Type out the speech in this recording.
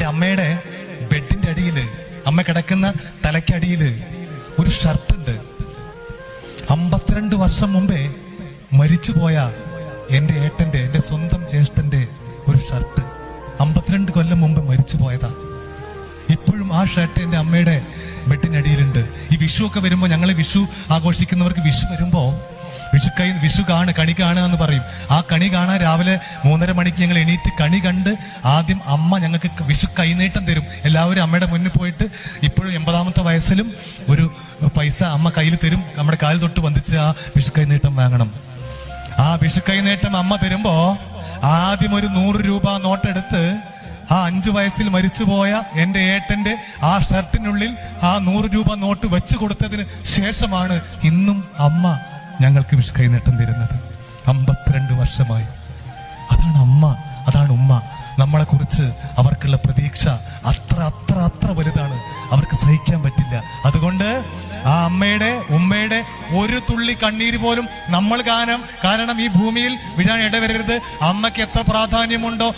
അമ്മയുടെ ബെഡിന്റെ അടിയില്, അമ്മ കിടക്കുന്ന തലയ്ക്കടിയില് ഒരു ഷർട്ട് ഉണ്ട്. 52 വർഷം മുമ്പേ മരിച്ചുപോയ എന്റെ ഏട്ടന്റെ, എന്റെ സ്വന്തം ജ്യേഷ്ഠന്റെ ഒരു ഷർട്ട് 52 കൊല്ലം മുമ്പ് മരിച്ചു പോയതാ. ഇപ്പോഴും ആ ഷർട്ട് എന്റെ അമ്മയുടെ ബെഡിനടിയിലുണ്ട്. ഈ വിഷു ഒക്കെ വരുമ്പോ, ഞങ്ങൾ വിഷു ആഘോഷിക്കുന്നവർക്ക് വിഷു വരുമ്പോ വിഷു കണി കാണുക എന്ന് പറയും. ആ കണി കാണാൻ രാവിലെ 3:30 മണിക്ക് ഞങ്ങൾ എണീറ്റ് കണി കണ്ട് ആദ്യം അമ്മ ഞങ്ങൾക്ക് വിഷു കൈനീട്ടം തരും. എല്ലാവരും അമ്മയുടെ മുന്നിൽ പോയിട്ട് ഇപ്പോഴും 80ാമത്തെ വയസ്സിലും ഒരു പൈസ അമ്മ കയ്യിൽ തരും. നമ്മുടെ കാലിൽ തൊട്ട് വന്ദിച്ച് ആ വിഷു കൈനീട്ടം വാങ്ങണം. ആ വിഷു കൈനീട്ടം അമ്മ തരുമ്പോ ആദ്യം ഒരു 100 രൂപ നോട്ടെടുത്ത് ആ 5 വയസ്സിൽ മരിച്ചുപോയ എന്റെ ഏട്ടന്റെ ആ ഷർട്ടിനുള്ളിൽ ആ 100 രൂപ നോട്ട് വെച്ചു കൊടുത്തതിന് ശേഷമാണ് ഇന്നും അമ്മ ഞങ്ങൾക്ക് വിഷു കൈനീട്ടം തരുന്നത്. 52 വർഷമായി. അതാണ് അമ്മ, അതാണ് ഉമ്മ. നമ്മളെ കുറിച്ച് അവർക്കുള്ള പ്രതീക്ഷ അത്ര വലുതാണ്, അവർക്ക് സഹിക്കാൻ പറ്റില്ല. അതുകൊണ്ട് ആ അമ്മയുടെ, ഉമ്മയുടെ ഒരു തുള്ളി കണ്ണീര് പോലും നമ്മൾ കാരണം ഈ ഭൂമിയിൽ വീഴാൻ ഇടവരരുത്. അമ്മയ്ക്ക് എത്ര പ്രാധാന്യമുണ്ടോ